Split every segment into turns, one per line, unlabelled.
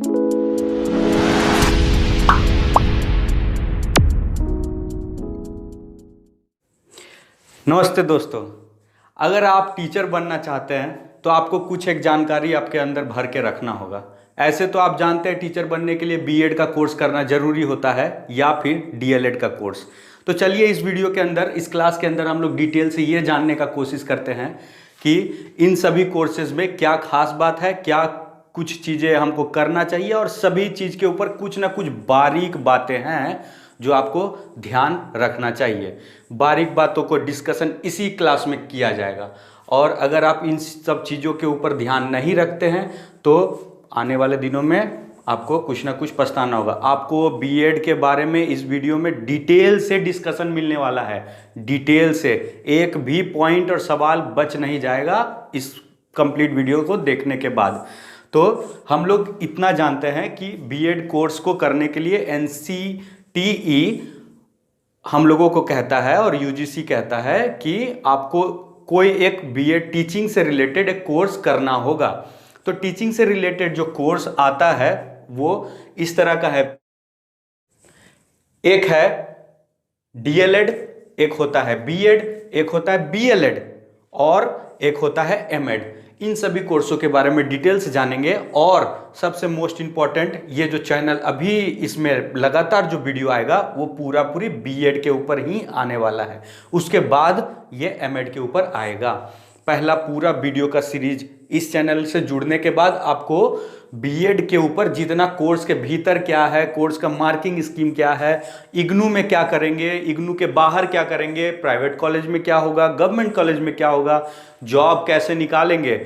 नमस्ते दोस्तों, अगर आप टीचर बनना चाहते हैं तो आपको कुछ एक जानकारी आपके अंदर भर के रखना होगा। ऐसे तो आप जानते हैं टीचर बनने के लिए बीएड का कोर्स करना जरूरी होता है या फिर डीएलएड का कोर्स। तो चलिए इस वीडियो के अंदर, इस क्लास के अंदर हम लोग डिटेल से ये जानने का कोशिश करते हैं कि इन सभी कोर्सेज में क्या खास बात है, क्या कुछ चीज़ें हमको करना चाहिए और सभी चीज़ के ऊपर कुछ ना कुछ बारीक बातें हैं जो आपको ध्यान रखना चाहिए। बारीक बातों को डिस्कशन इसी क्लास में किया जाएगा और अगर आप इन सब चीज़ों के ऊपर ध्यान नहीं रखते हैं तो आने वाले दिनों में आपको कुछ ना कुछ पछताना होगा। आपको बीएड के बारे में इस वीडियो में डिटेल से डिस्कशन मिलने वाला है, डिटेल से, एक भी पॉइंट और सवाल बच नहीं जाएगा इस कंप्लीट वीडियो को देखने के बाद। तो हम लोग इतना जानते हैं कि बीएड कोर्स को करने के लिए एनसीटीई हम लोगों को कहता है और यूजीसी कहता है कि आपको कोई एक बीएड टीचिंग से रिलेटेड एक कोर्स करना होगा। तो टीचिंग से रिलेटेड जो कोर्स आता है वो इस तरह का है, एक है डीएलएड, एक होता है बीएड, एक होता है बीएलएड और एक होता है एमएड। इन सभी कोर्सों के बारे में डिटेल से जानेंगे और सबसे मोस्ट इंपॉर्टेंट, ये जो चैनल अभी इसमें लगातार जो वीडियो आएगा वो पूरी बीएड के ऊपर ही आने वाला है, उसके बाद ये एमएड के ऊपर आएगा। पहला पूरा वीडियो का सीरीज इस चैनल से जुड़ने के बाद आपको बीएड के ऊपर जितना कोर्स के भीतर क्या है, कोर्स का मार्किंग स्कीम क्या है, इग्नू में क्या करेंगे, इग्नू के बाहर क्या करेंगे, प्राइवेट कॉलेज में क्या होगा, गवर्नमेंट कॉलेज में क्या होगा, जॉब कैसे निकालेंगे,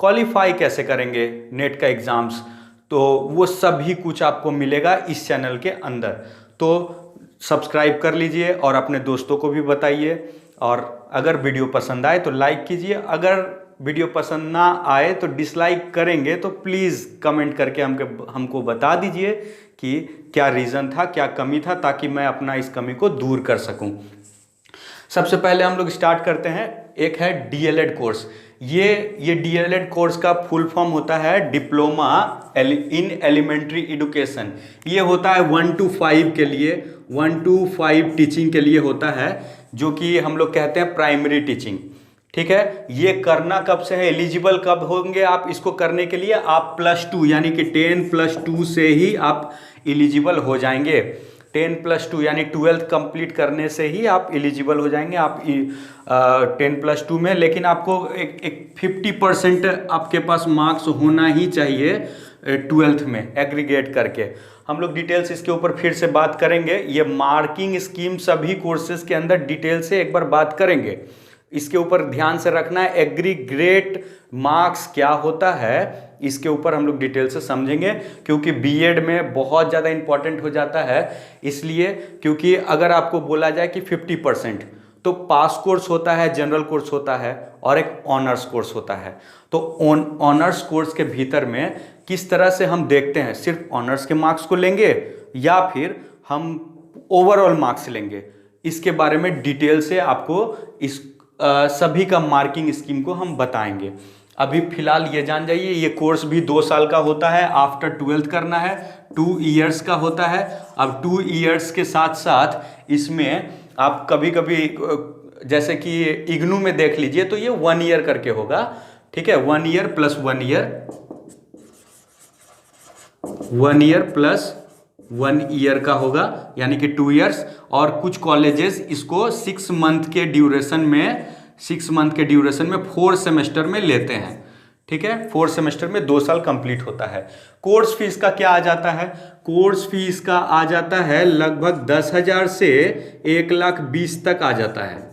क्वालिफाई कैसे करेंगे नेट का एग्जाम्स, तो वो सभी कुछ आपको मिलेगा इस चैनल के अंदर। तो सब्सक्राइब कर लीजिए और अपने दोस्तों को भी बताइए और अगर वीडियो पसंद आए तो लाइक कीजिए, अगर वीडियो पसंद ना आए तो डिसलाइक करेंगे तो प्लीज़ कमेंट करके हमको बता दीजिए कि क्या रीज़न था, क्या कमी था, ताकि मैं अपना इस कमी को दूर कर सकूं। सबसे पहले हम लोग स्टार्ट करते हैं, एक है डीएलएड कोर्स। ये डीएलएड कोर्स का फुल फॉर्म होता है डिप्लोमा इन एलिमेंट्री एजुकेशन। ये होता है 1 to 5 के लिए, 1 to 5 टीचिंग के लिए होता है, जो कि हम लोग कहते हैं प्राइमरी टीचिंग। ठीक है, ये करना कब से है, एलिजिबल कब होंगे आप इसको करने के लिए, आप +2 यानी कि 10+2 से ही आप एलिजिबल हो जाएंगे। 10+2 यानी 12th कंप्लीट करने से ही आप एलिजिबल हो जाएंगे आप 10+2 में। लेकिन आपको एक 50% आपके पास मार्क्स होना ही चाहिए 12th में एग्रीगेट करके। हम लोग डिटेल्स इसके ऊपर फिर से बात करेंगे, ये मार्किंग स्कीम सभी कोर्सेज के अंदर डिटेल से एक बार बात करेंगे। इसके ऊपर ध्यान से रखना है, एग्रीगेट मार्क्स क्या होता है इसके ऊपर हम लोग डिटेल से समझेंगे, क्योंकि बीएड में बहुत ज़्यादा इंपॉर्टेंट हो जाता है। इसलिए क्योंकि अगर आपको बोला जाए कि 50%, तो पास कोर्स होता है, जनरल कोर्स होता है और एक ऑनर्स कोर्स होता है। तो ऑनर्स कोर्स के भीतर में किस तरह से हम देखते हैं, सिर्फ ऑनर्स के मार्क्स को लेंगे या फिर हम ओवरऑल मार्क्स लेंगे, इसके बारे में डिटेल से आपको इस सभी का मार्किंग स्कीम को हम बताएंगे। अभी फिलहाल ये जान जाइए, ये कोर्स भी 2 साल का होता है, आफ्टर 12th करना है, 2 इयर्स का होता है। अब 2 इयर्स के साथ साथ इसमें आप कभी कभी जैसे कि इग्नू में देख लीजिए तो ये 1 ईयर करके होगा। ठीक है, 1 year plus 1 year, 1 year plus 1 year का होगा, यानी कि 2 इयर्स। और कुछ कॉलेजेस इसको 6 मंथ के ड्यूरेशन में 4 सेमेस्टर में लेते हैं। ठीक है, 4 सेमेस्टर में 2 साल कंप्लीट होता है। कोर्स फीस का क्या आ जाता है, कोर्स फीस का आ जाता है लगभग 10,000 से 1,20,000 तक आ जाता है,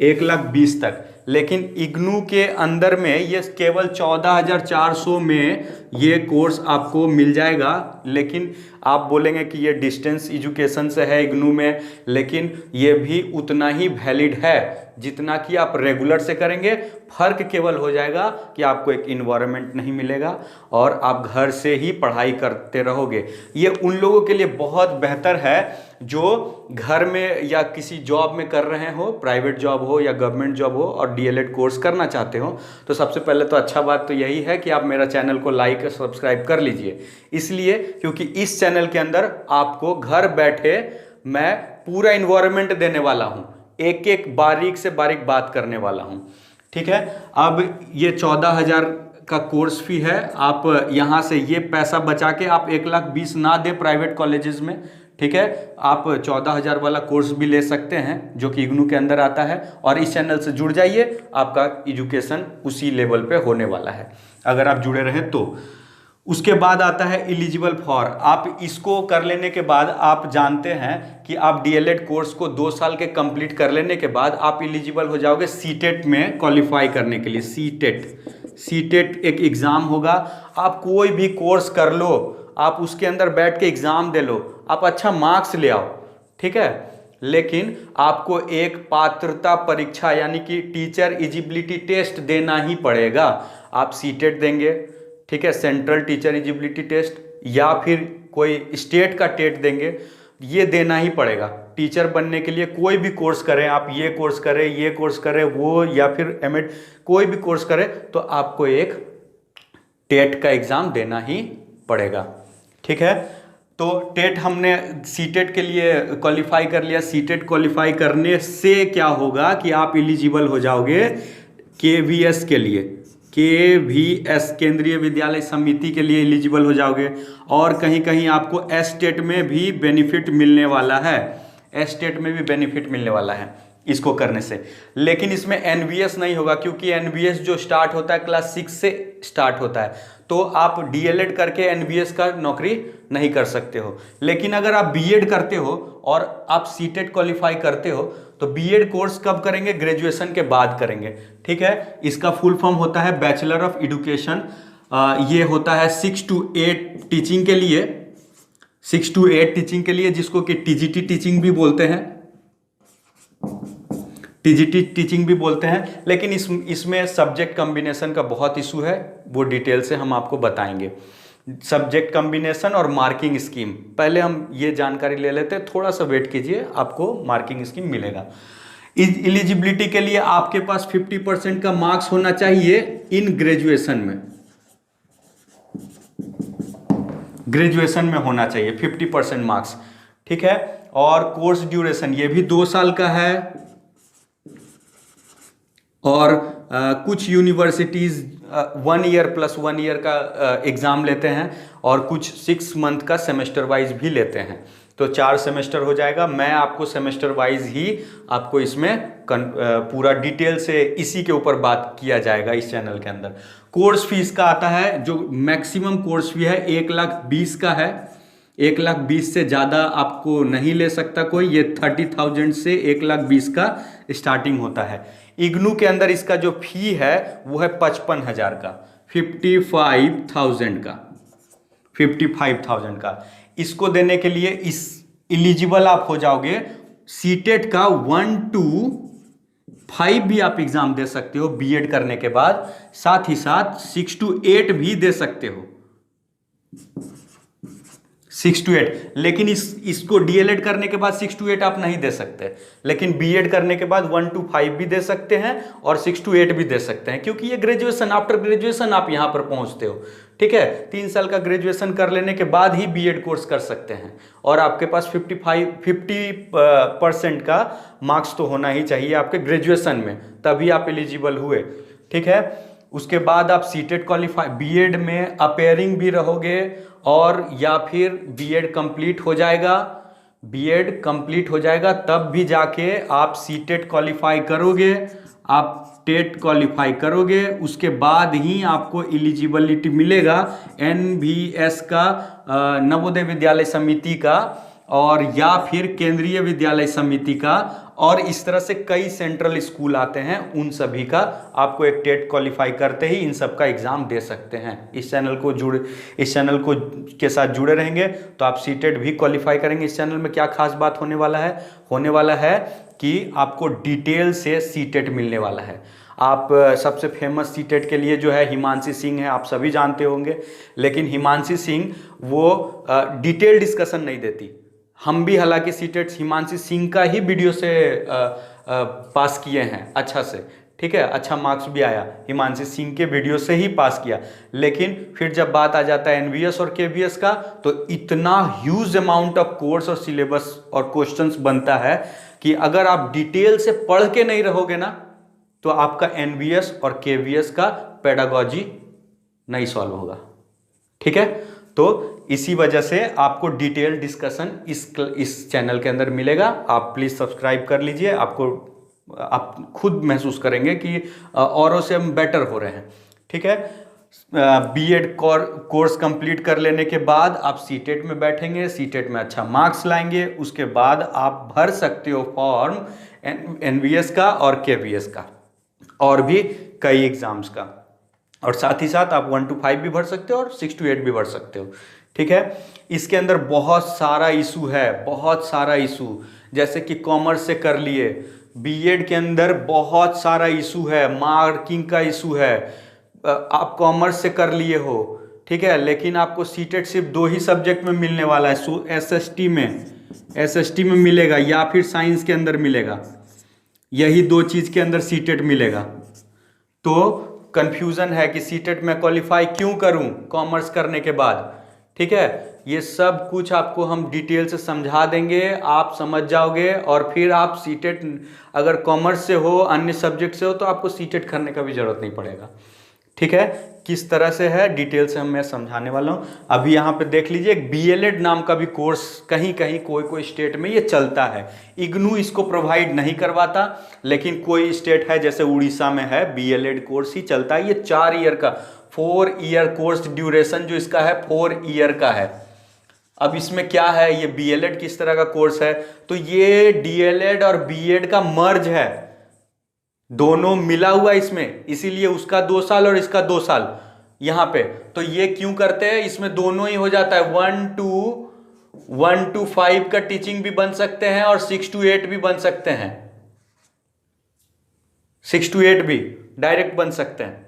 1,20,000 तक। लेकिन इग्नू के अंदर में ये केवल 14,400 में ये कोर्स आपको मिल जाएगा। लेकिन आप बोलेंगे कि ये डिस्टेंस एजुकेशन से है इग्नू में, लेकिन ये भी उतना ही वैलिड है जितना कि आप रेगुलर से करेंगे। फर्क केवल हो जाएगा कि आपको एक इन्वायरमेंट नहीं मिलेगा और आप घर से ही पढ़ाई करते रहोगे। ये उन लोगों के लिए बहुत बेहतर है जो घर में या किसी जॉब में कर रहे हो, प्राइवेट जॉब हो या गवर्नमेंट जॉब हो और डीएलएड कोर्स करना चाहते हो। तो सबसे पहले तो अच्छा बात तो यही है कि आप मेरा चैनल को लाइक लाइक और सब्सक्राइब कर लीजिए, इसलिए क्योंकि इस चैनल के अंदर आपको घर बैठे मैं पूरा इन्वायरमेंट देने वाला हूं, एक एक बारीक से बारीक बात करने वाला हूं। ठीक है, अब ये 14,000 का कोर्स फी है। आप यहां से ये पैसा बचा के आप 1,20,000 ना दे प्राइवेट कॉलेजेस में, ठीक है, आप 14,000 वाला कोर्स भी ले सकते हैं जो कि इग्नू के अंदर आता है। और इस चैनल से जुड़ जाइए, आपका एजुकेशन उसी लेवल पे होने वाला है अगर आप जुड़े रहे तो। उसके बाद आता है एलिजिबल फॉर। आप इसको कर लेने के बाद आप जानते हैं कि आप डीएलएड कोर्स को 2 साल के कंप्लीट कर लेने के बाद आप एलिजिबल हो जाओगे सीटेट में क्वालिफाई करने के लिए। सीटेट एक एग्ज़ाम होगा, आप कोई भी कोर्स कर लो, आप उसके अंदर बैठ के एग्ज़ाम दे लो, आप अच्छा मार्क्स ले आओ, ठीक है, लेकिन आपको एक पात्रता परीक्षा यानी कि टीचर एलिजिबिलिटी टेस्ट देना ही पड़ेगा। आप सीटेट देंगे, ठीक है, सेंट्रल टीचर एलिजिबिलिटी टेस्ट, या फिर कोई स्टेट का टेट देंगे, ये देना ही पड़ेगा। टीचर बनने के लिए कोई भी कोर्स करें आप, ये कोर्स करें वो, या फिर एमएड कोई भी कोर्स करें तो आपको एक टेट का एग्ज़ाम देना ही पड़ेगा। ठीक है, तो टेट हमने सीटेट के लिए क्वालिफाई कर लिया। सीटेट क्वालिफाई करने से क्या होगा कि आप एलिजिबल हो जाओगे केवीएस के लिए, केवीएस केंद्रीय विद्यालय समिति के लिए एलिजिबल हो जाओगे। और कहीं कहीं आपको एस्टेट में भी बेनिफिट मिलने वाला है, एस्टेट में भी बेनिफिट मिलने वाला है इसको करने से। लेकिन इसमें एनवीएस नहीं होगा, क्योंकि एनवीएस जो स्टार्ट होता है क्लास 6 से स्टार्ट होता है, तो आप डीएलएड करके एनवीएस का नौकरी नहीं कर सकते हो। लेकिन अगर आप बीएड करते हो और आप सीटेट क्वालिफाई करते हो तो बीएड कोर्स कब करेंगे? ग्रेजुएशन के बाद करेंगे। ठीक है, इसका फुल फॉर्म होता है बैचलर ऑफ एजुकेशन। ये होता है 6 to 8 टीचिंग के लिए, 6 to 8 टीचिंग के लिए, जिसको कि टीजीटी टीचिंग भी बोलते हैं, टीजीटी टीचिंग भी बोलते हैं। लेकिन इसमें सब्जेक्ट कॉम्बिनेशन का बहुत इशू है, वो डिटेल से हम आपको बताएंगे। सब्जेक्ट कॉम्बिनेशन और मार्किंग स्कीम, पहले हम ये जानकारी ले लेते हैं, थोड़ा सा वेट कीजिए, आपको मार्किंग स्कीम मिलेगा। एलिजिबिलिटी के लिए आपके पास 50% का मार्क्स होना चाहिए इन ग्रेजुएशन में, ग्रेजुएशन में होना चाहिए 50% मार्क्स। ठीक है, और कोर्स ड्यूरेशन ये भी 2 साल का है। और कुछ यूनिवर्सिटीज़ 1 ईयर प्लस 1 ईयर का एग्ज़ाम लेते हैं, और कुछ 6 मंथ का सेमेस्टर वाइज भी लेते हैं, तो 4 सेमेस्टर हो जाएगा। मैं आपको सेमेस्टर वाइज ही आपको इसमें पूरा डिटेल से इसी के ऊपर बात किया जाएगा इस चैनल के अंदर। कोर्स फीस का आता है, जो मैक्सिमम कोर्स फी है 1,20,000 का है। 1,20,000 से ज़्यादा आपको नहीं ले सकता कोई, ये 30,000 से 1,20,000 का स्टार्टिंग होता है। इग्नू के अंदर इसका जो फी है वो है 55,000 का, 55,000 का, 55,000 का। इसको देने के लिए इस एलिजिबल आप हो जाओगे। सीटेट का 1 to 5 भी आप एग्जाम दे सकते हो बीएड करने के बाद, साथ ही साथ 6 to 8 भी दे सकते हो, 6 to 8। लेकिन इसको डीएलएड करने के बाद 6 to 8 आप नहीं दे सकते, लेकिन बीएड करने के बाद 1 to 5 भी दे सकते हैं और 6 to 8 भी दे सकते हैं, क्योंककि ये ग्रेजुएशन, आफ्टर ग्रेजुएशन आप यहाँ पर पहुँचते हो। ठीक है, 3 साल का ग्रेजुएशन कर लेने के बाद ही बीएड कोर्स कर सकते हैं, और आपके पास 50% का मार्क्स तो होना ही चाहिए आपके ग्रेजुएशन में, तभी आप एलिजिबल हुए। ठीक है, उसके बाद आप सीटेट क्वालिफाई, बीएड में अपेयरिंग भी रहोगे, और या फिर बीएड कंप्लीट हो जाएगा, बीएड कंप्लीट हो जाएगा तब भी जाके आप सीटेट क्वालिफाई करोगे, आप टेट क्वालिफाई करोगे, उसके बाद ही आपको एलिजिबिलिटी मिलेगा एनवीएस का, नवोदय विद्यालय समिति का, और या फिर केंद्रीय विद्यालय समिति का, और इस तरह से कई सेंट्रल स्कूल आते हैं, उन सभी का आपको एक टेट क्वालिफाई करते ही इन सब का एग्ज़ाम दे सकते हैं। इस चैनल को के साथ जुड़े रहेंगे तो आप सीटेट भी क्वालिफाई करेंगे। इस चैनल में क्या खास बात होने वाला है कि आपको डिटेल से सीटेट मिलने वाला है। आप सबसे फेमस सीटेट के लिए जो है हिमांशी सिंह है, आप सभी जानते होंगे, लेकिन हिमांशी सिंह वो डिटेल डिस्कशन नहीं देती। हम भी हालांकि सीटेट हिमांशी सिंह का ही वीडियो से पास किए हैं अच्छा से। ठीक है, अच्छा मार्क्स भी आया, हिमांशी सिंह के वीडियो से ही पास किया। लेकिन फिर जब बात आ जाता है एनवीएस और केवीएस का, तो इतना ह्यूज अमाउंट ऑफ कोर्स और सिलेबस और क्वेश्चंस बनता है कि अगर आप डिटेल से पढ़ के नहीं रहोगे ना, तो आपका एनवीएस और केवीएस का पेडागोजी नहीं सॉल्व होगा। ठीक है, तो इसी वजह से आपको डिटेल डिस्कशन इस चैनल के अंदर मिलेगा। आप प्लीज सब्सक्राइब कर लीजिए, आप खुद महसूस करेंगे कि औरों से हम बेटर हो रहे हैं। ठीक है, बीएड कोर्स कंप्लीट कर लेने के बाद आप सीटेट में बैठेंगे, सीटेट में अच्छा मार्क्स लाएंगे, उसके बाद आप भर सकते हो फॉर्म एनवीएस का और केवीएस का और भी कई एग्जाम्स का, और साथ ही साथ आप 1 to 5 भी भर सकते हो और 6 to 8 भी भर सकते हो। ठीक है, इसके अंदर बहुत सारा इशू है, बहुत सारा इशू, जैसे कि कॉमर्स से कर लिए, बीएड के अंदर बहुत सारा इशू है, मार्किंग का इशू है। आप कॉमर्स से कर लिए हो, ठीक है, लेकिन आपको सीटेट सिर्फ 2 ही सब्जेक्ट में मिलने वाला है, एसएसटी में मिलेगा या फिर साइंस के अंदर मिलेगा, यही 2 चीज के अंदर सीटेट मिलेगा। तो कंफ्यूजन है कि सीटेट में क्वालिफाई क्यों करूं कॉमर्स करने के बाद। ठीक है, ये सब कुछ आपको हम डिटेल से समझा देंगे, आप समझ जाओगे, और फिर आप सीटेट अगर कॉमर्स से हो, अन्य सब्जेक्ट से हो, तो आपको सीटेट करने का भी जरूरत नहीं पड़ेगा। ठीक है, किस तरह से है डिटेल से मैं समझाने वाला हूँ। अभी यहाँ पे देख लीजिए, एक बीएलएड नाम का भी कोर्स कहीं कहीं कोई स्टेट में ये चलता है। इग्नू इसको प्रोवाइड नहीं करवाता, लेकिन कोई स्टेट है जैसे उड़ीसा में है, बीएलएड कोर्स ही चलता है। ये 4 ईयर का 4 ईयर कोर्स ड्यूरेशन जो इसका है 4 ईयर का है। अब इसमें क्या है, ये बीएलएड किस तरह का कोर्स है, तो ये डीएलएड और बीएड का मर्ज है, दोनों मिला हुआ इसमें, इसीलिए उसका 2 साल और इसका 2 साल यहां पे। तो ये क्यों करते हैं, इसमें दोनों ही हो जाता है, 1 to 5 का टीचिंग भी बन सकते हैं और 6 to 8 भी बन सकते हैं, 6 to 8 भी डायरेक्ट बन सकते हैं।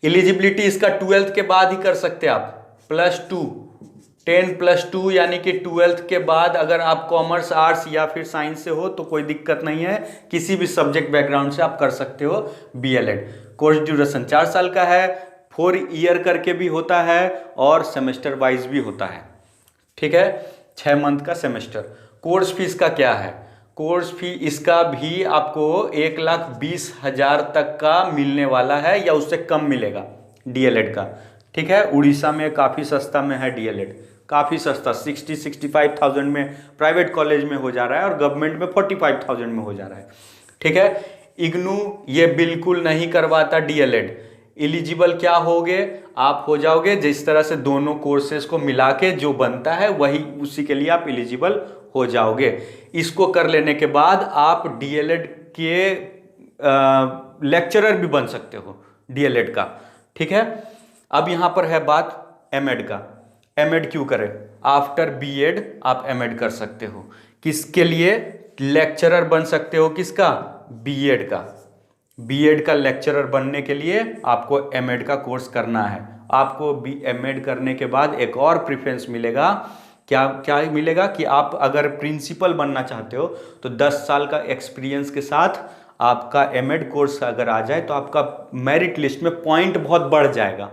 एलिजिबिलिटी इसका 12th के बाद ही कर सकते हैं आप, +2 10+2 यानी कि 12th के बाद अगर आप कॉमर्स, आर्ट्स या फिर साइंस से हो तो कोई दिक्कत नहीं है, किसी भी सब्जेक्ट बैकग्राउंड से आप कर सकते हो बीएलएड। कोर्स ड्यूरेशन 4 साल का है, 4 ईयर करके भी होता है और सेमेस्टर वाइज भी होता है। ठीक है, 6 मंथ का सेमेस्टर। कोर्स फीस का क्या है, कोर्स फी इसका भी आपको 1,20,000 तक का मिलने वाला है या उससे कम मिलेगा डीएलएड का। ठीक है, उड़ीसा में काफ़ी सस्ता में है डीएलएड, काफ़ी सस्ता, 60-65,000 में प्राइवेट कॉलेज में हो जा रहा है और गवर्नमेंट में 45,000 में हो जा रहा है। ठीक है, इग्नू ये बिल्कुल नहीं करवाता डीएलएड। एलिजिबल क्या होगे, आप हो जाओगे जिस तरह से दोनों कोर्सेज को मिला के जो बनता है वही, उसी के लिए आप एलिजिबल हो जाओगे। इसको कर लेने के बाद आप डीएलएड के लेक्चरर भी बन सकते हो डीएलएड का। ठीक है, अब यहां पर है बात एमएड का। एमएड क्यों करें, आफ्टर बीएड आप एमएड कर सकते हो, किसके लिए, लेक्चरर बन सकते हो, किसका, बीएड का। बीएड का लेक्चरर बनने के लिए आपको एमएड का कोर्स करना है। आपको एमएड करने के बाद एक और प्रेफरेंस मिलेगा, क्या मिलेगा कि आप अगर प्रिंसिपल बनना चाहते हो तो 10 साल का एक्सपीरियंस के साथ आपका एमएड कोर्स अगर आ जाए तो आपका मेरिट लिस्ट में पॉइंट बहुत बढ़ जाएगा।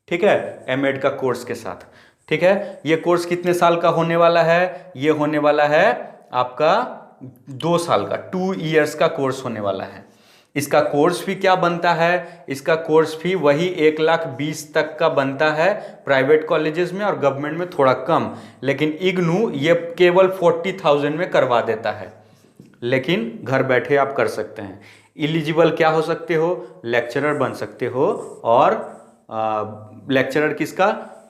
ठीक है, एमएड का कोर्स के साथ। ठीक है, ये कोर्स कितने साल का होने वाला है, ये होने वाला है आपका 2 साल का, 2 ईयर्स का कोर्स होने वाला है। इसका कोर्स फी क्या बनता है, इसका कोर्स फी वही 1,20,000 तक का बनता है प्राइवेट कॉलेजेस में और गवर्नमेंट में थोड़ा कम, लेकिन इग्नू ये केवल 40,000 में करवा देता है, लेकिन घर बैठे आप कर सकते हैं। एलिजिबल क्या हो सकते हो, लेक्चरर बन सकते हो, और लेक्चरर किसका,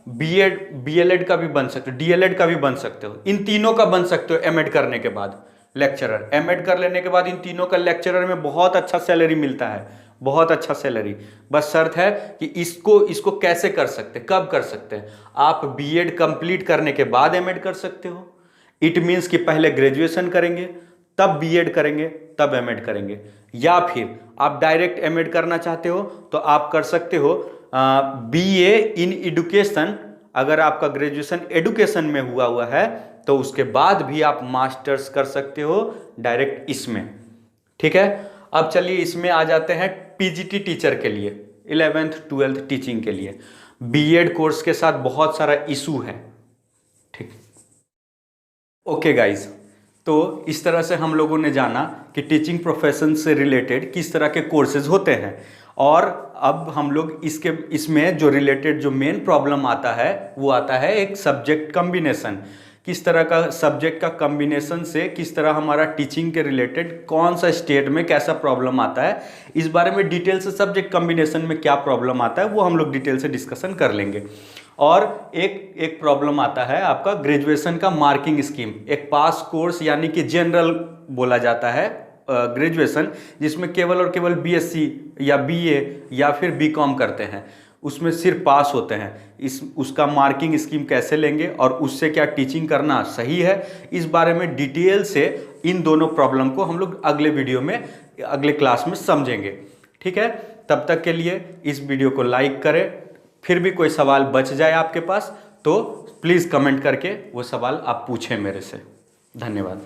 बीएलएड का भी बन सकते हो, डीएलएड का भी बन सकते हो, इन तीनों का बन सकते हो एमएड करने के बाद। लेक्चरर एमएड कर लेने के बाद इन तीनों का लेक्चरर में बहुत अच्छा सैलरी मिलता है, बहुत अच्छा सैलरी। बस शर्त है कि इसको कैसे कर सकते, कब कर सकते हैं, आप बीएड कंप्लीट करने के बाद एमएड कर सकते हो। इट मीन्स कि पहले ग्रेजुएशन करेंगे, तब बीएड करेंगे, तब एमएड करेंगे, या फिर आप डायरेक्ट एमएड करना चाहते हो तो आप कर सकते हो बीए इन एडुकेशन। अगर आपका ग्रेजुएशन एडुकेशन में हुआ है तो उसके बाद भी आप मास्टर्स कर सकते हो डायरेक्ट इसमें। ठीक है, अब चलिए इसमें आ जाते हैं पीजीटी टीचर के लिए, 11th 12th टीचिंग के लिए। बीएड कोर्स के साथ बहुत सारा इशू है, ठीक। ओके गाइज, तो इस तरह से हम लोगों ने जाना कि टीचिंग प्रोफेशन से रिलेटेड किस तरह के कोर्सेज होते हैं, और अब हम लोग इसमें जो रिलेटेड जो मेन प्रॉब्लम आता है वो आता है एक सब्जेक्ट कॉम्बिनेशन। किस तरह का सब्जेक्ट का कॉम्बिनेशन से किस तरह हमारा टीचिंग के रिलेटेड कौन सा स्टेट में कैसा प्रॉब्लम आता है, इस बारे में डिटेल से सब्जेक्ट कॉम्बिनेशन में क्या प्रॉब्लम आता है वो हम लोग डिटेल से डिस्कशन कर लेंगे। और एक प्रॉब्लम आता है आपका ग्रेजुएशन का मार्किंग स्कीम, एक पास कोर्स यानी कि जनरल बोला जाता है ग्रेजुएशन, जिसमें केवल और केवल बीएससी या बीए या फिर बीकॉम करते हैं, उसमें सिर्फ पास होते हैं। उसका मार्किंग स्कीम कैसे लेंगे और उससे क्या टीचिंग करना सही है, इस बारे में डिटेल से इन दोनों प्रॉब्लम को हम लोग अगले वीडियो में अगले क्लास में समझेंगे, ठीक है। तब तक के लिए इस वीडियो को लाइक करें। फिर भी कोई सवाल बच जाए आपके पास तो प्लीज़ कमेंट करके वो सवाल आप पूछें मेरे से। धन्यवाद।